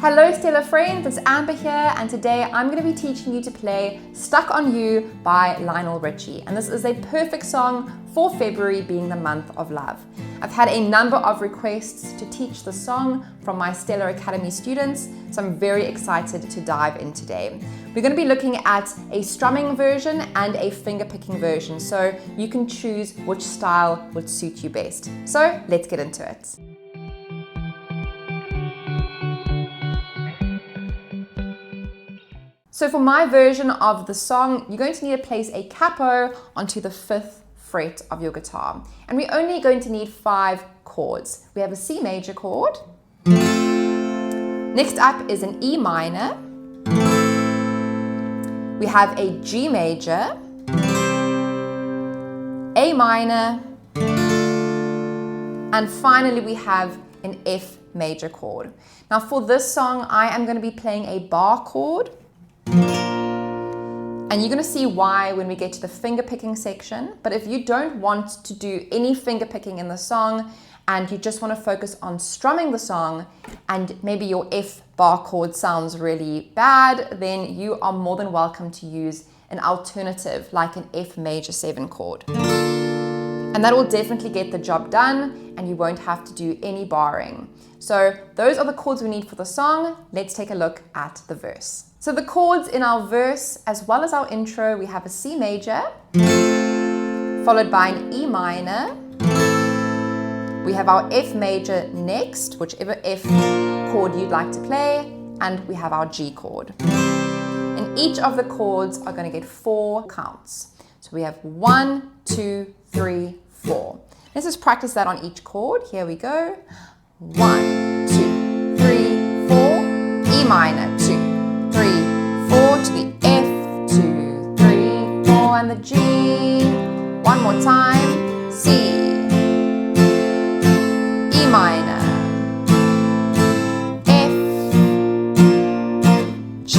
Hello Stellar friends, it's Amber here, and today I'm going to be teaching you to play Stuck on You by Lionel Richie. And this is a perfect song for February being the month of love. I've had a number of requests to teach the song from my Stellar Academy students, so I'm very excited to dive in today. We're going to be looking at a strumming version and a fingerpicking version, so you can choose which style would suit you best. So let's get into it. So for my version of the song, you're going to need to place a capo onto the 5th fret of your guitar. And we're only going to need 5 chords. We have a C major chord. Next up is an E minor. We have a G major, A minor, and finally we have an F major chord. Now for this song, I am going to be playing a barre chord. And you're going to see why when we get to the finger picking section. But if you don't want to do any finger picking in the song and you just want to focus on strumming the song and maybe your F bar chord sounds really bad, then you are more than welcome to use an alternative like an F major 7 chord. And that will definitely get the job done and you won't have to do any barring. So those are the chords we need for the song. Let's take a look at the verse. So the chords in our verse, as well as our intro, we have a C major, followed by an E minor. We have our F major next, whichever F chord you'd like to play, and we have our G chord. And each of the chords are going to get 4 counts. So we have 1, 2, 3, 4. Let's just practice that on each chord. Here we go. 1, 2, 3, 4, E minor, 2. 3, 4 to the F, 2, 3, 4, and the G. One more time. C, E minor, F, G.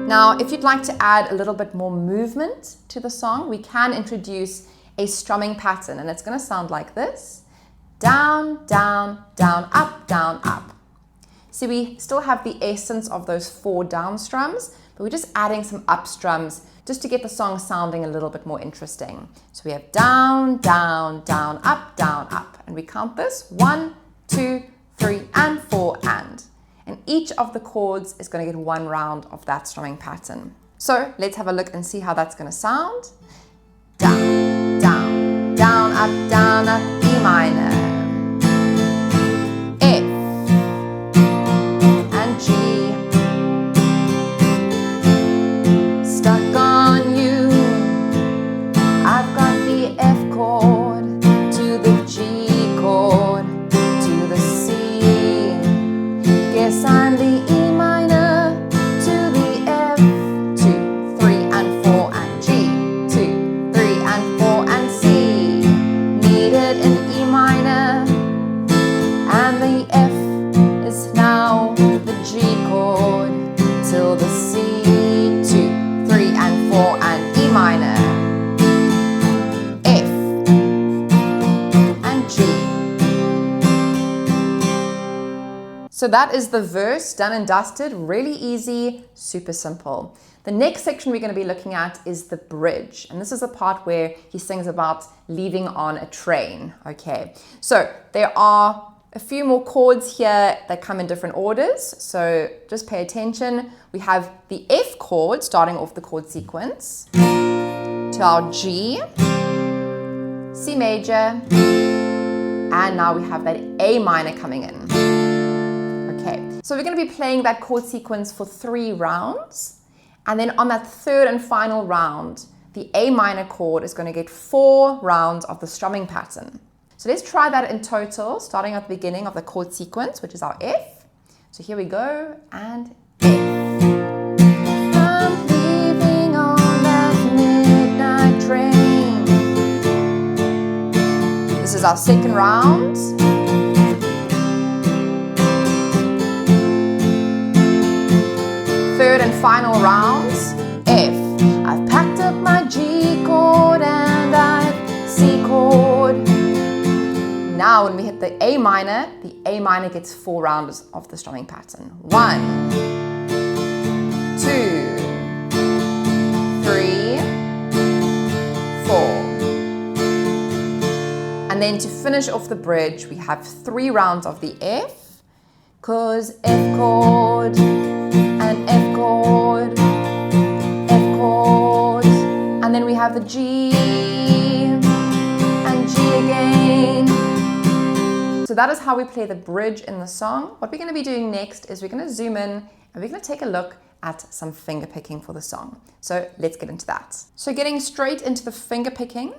Now, if you'd like to add a little bit more movement to the song, we can introduce a strumming pattern, and it's going to sound like this. Down, down, down, up, down, up. See, we still have the essence of those 4 down strums, but we're just adding some up strums just to get the song sounding a little bit more interesting. So we have down, down, down, up, and we count this 1, 2, 3, and 4, and each of the chords is going to get 1 round of that strumming pattern. So let's have a look and see how that's going to sound. Down, down, down, up, E minor. I'm the E minor to the F, 2, 3, and 4, and G, 2, 3, and 4, and C. Needed an E minor, and the F is now the G chord, till the C, 2, 3, and 4, and E minor, F, and G. So that is the verse, done and dusted, really easy, super simple. The next section we're going to be looking at is the bridge. And this is the part where he sings about leaving on a train. Okay, so there are a few more chords here that come in different orders. So just pay attention. We have the F chord starting off the chord sequence to our G, C major, and now we have that A minor coming in. Okay, so we're going to be playing that chord sequence for 3 rounds, and then on that 3rd and final round, the A minor chord is going to get 4 rounds of the strumming pattern. So let's try that in total, starting at the beginning of the chord sequence, which is our F. So here we go, and F. I'm leaving on that midnight train. This is our 2nd round. Third and final rounds, F. I've packed up my G chord and I've C chord. Now when we hit the A minor, the A minor gets 4 rounds of the strumming pattern. 1, 2, 3, 4. And then to finish off the bridge, we have 3 rounds of the F, because F chord, and F chord, F chord, and then we have the G, and G again. So that is how we play the bridge in the song. What we're going to be doing next is we're going to zoom in and we're going to take a look at some finger picking for the song. So let's get into that. So getting straight into the finger picking,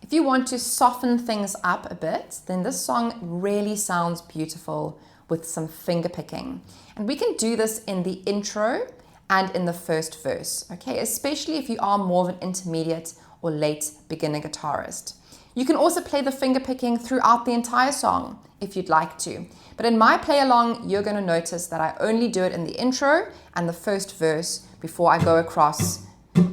if you want to soften things up a bit, then this song really sounds beautiful with some finger picking. And we can do this in the intro and in the first verse, okay? Especially if you are more of an intermediate or late beginner guitarist. You can also play the finger picking throughout the entire song if you'd like to. But in my play along, you're going to notice that I only do it in the intro and the first verse before I go across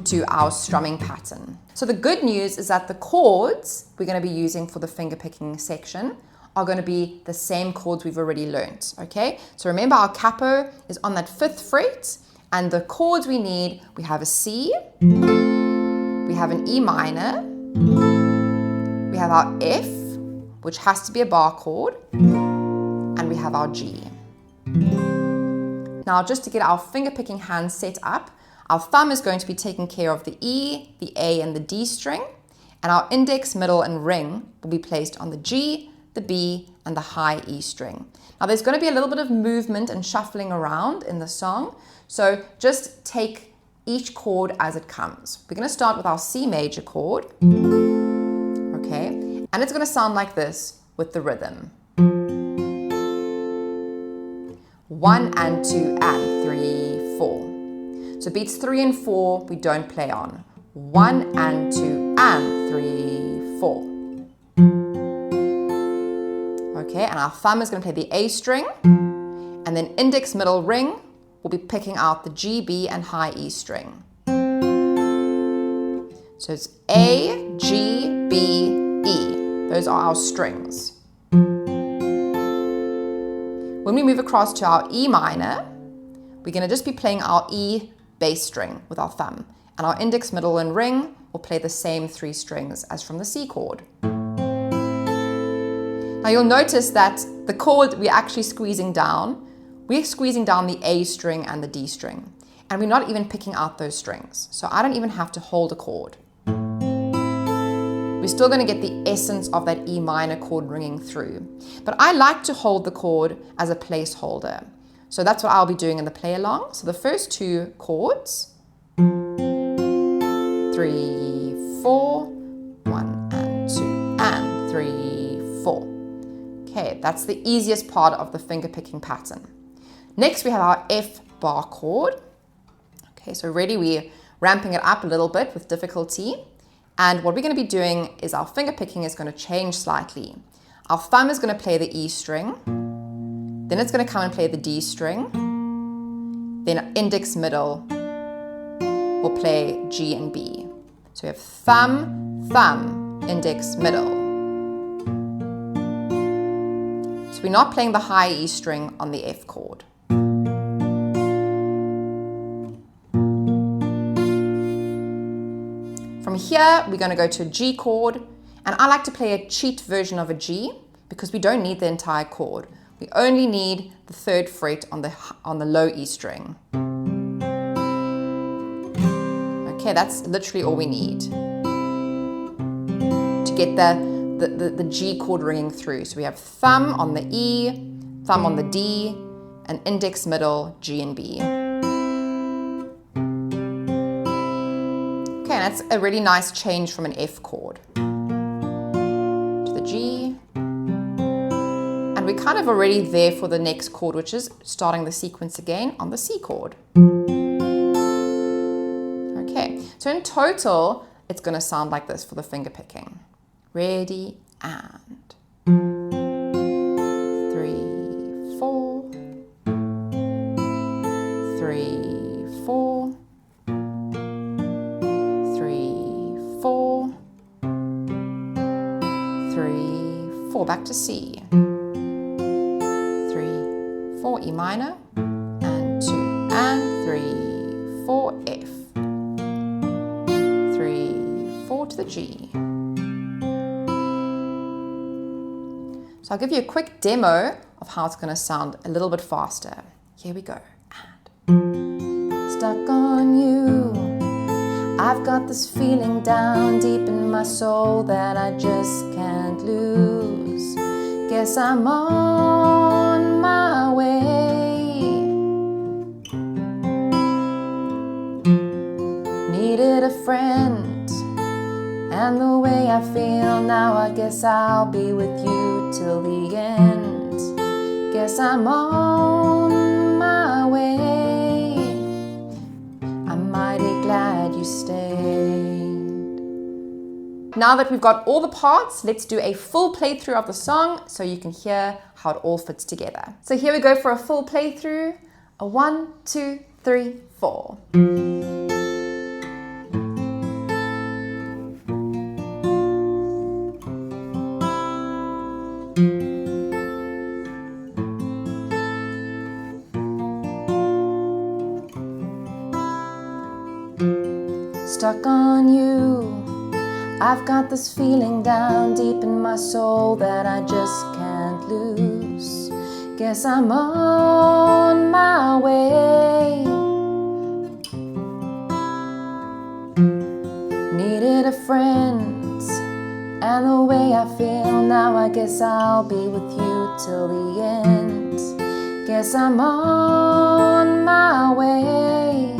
to our strumming pattern. So the good news is that the chords we're going to be using for the finger picking section are going to be the same chords we've already learned, okay? So remember, our capo is on that 5th fret, and the chords we need, we have a C, we have an E minor, we have our F, which has to be a bar chord, and we have our G. Now, just to get our finger picking hand set up, our thumb is going to be taking care of the E, the A, and the D string, and our index, middle, and ring will be placed on the G, the B, and the high E string. Now, there's going to be a little bit of movement and shuffling around in the song, so just take each chord as it comes. We're going to start with our C major chord, okay, and it's going to sound like this with the rhythm. 1 and 2 and 3, 4. So beats 3 and 4 we don't play on. 1 and 2 and 3, 4. Okay, and our thumb is going to play the A string, and then index, middle, ring will be picking out the G, B, and high E string. So it's A, G, B, E. Those are our strings. When we move across to our E minor, we're going to just be playing our E bass string with our thumb, and our index, middle, and ring will play the same 3 strings as from the C chord. Now you'll notice that the chord we're actually squeezing down, we're squeezing down the A string and the D string, and we're not even picking out those strings. So I don't even have to hold a chord. We're still going to get the essence of that E minor chord ringing through. But I like to hold the chord as a placeholder. So that's what I'll be doing in the play along. So the first 2 chords, 3, 4, 1 and 2 and 3, 4. Okay, that's the easiest part of the finger picking pattern. Next we have our F bar chord. Okay, so already we're ramping it up a little bit with difficulty. And what we're going to be doing is our finger picking is going to change slightly. Our thumb is going to play the E string. Then it's going to come and play the D string. Then index, middle will play G and B. So we have thumb, thumb, index, middle. So we're not playing the high E string on the F chord. From here, we're going to go to a G chord, and I like to play a cheat version of a G because we don't need the entire chord. We only need the 3rd fret on the low E string. Okay, that's literally all we need to get the G chord ringing through. So we have thumb on the E, thumb on the D, and index, middle, G and B. Okay, and that's a really nice change from an F chord to the G. And we're kind of already there for the next chord, which is starting the sequence again on the C chord. Okay, so in total, it's going to sound like this for the finger picking. Ready, and 3, 4, 3, 4, 3, 4, 3, 4, back to C. 4 E minor, and 2, and 3, 4 F, 3, 4 to the G. So I'll give you a quick demo of how it's going to sound a little bit faster. Here we go. And stuck on you. I've got this feeling down deep in my soul that I just can't lose. Guess I'm on my way. Needed a friend, and the way I feel now, I guess I'll be with you till the end. Guess I'm on my way. I'm mighty glad you stayed. Now that we've got all the parts, let's do a full playthrough of the song so you can hear how it all fits together. So here we go for a full playthrough. A 1, 2, 3, 4. Stuck on you. I've got this feeling down deep in my soul that I just can't lose. Guess I'm on my way. Needed a friend, and the way I feel now, I guess I'll be with you till the end. Guess I'm on my way.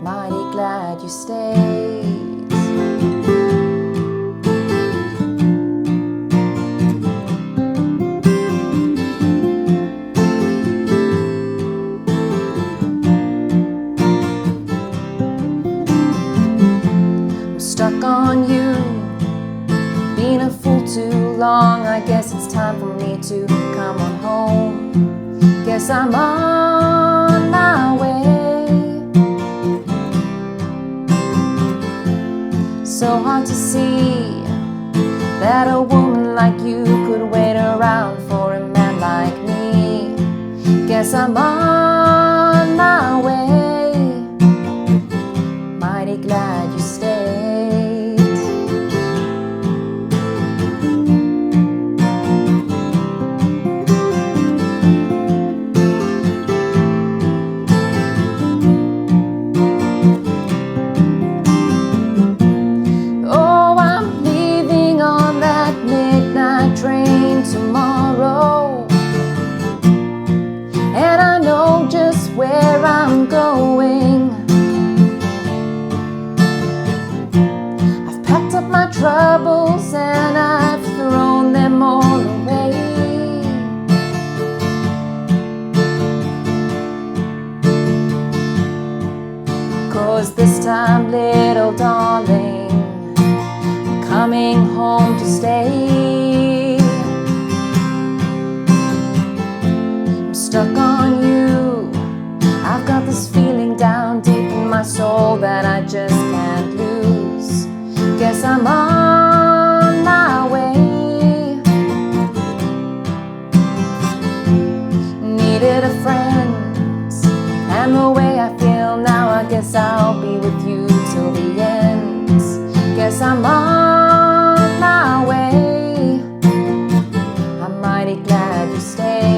Mighty glad you stayed. I'm stuck on you. Been a fool too long. I guess it's time for me to come on home. Guess I'm on my way. So hard to see that a woman like you could wait around for a man like me. Guess I'm on my way. Mighty glad you stayed. Train tomorrow, and I know just where I'm going. I've packed up my troubles and I've thrown them all away. 'Cause this time, little darling, I'm coming home to stay. Stuck on you. I've got this feeling down deep in my soul that I just can't lose. Guess I'm on my way. Needed a friend, and the way I feel now, I guess I'll be with you till the end. Guess I'm on my way. I'm mighty glad you stayed.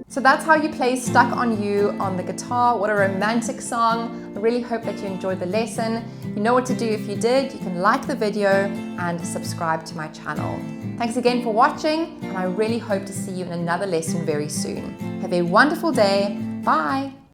So that's how you play Stuck on You on the guitar. What a romantic song. I really hope that you enjoyed the lesson. You know what to do if you did. You can like the video and subscribe to my channel. Thanks again for watching, and I really hope to see you in another lesson very soon. Have a wonderful day. Bye.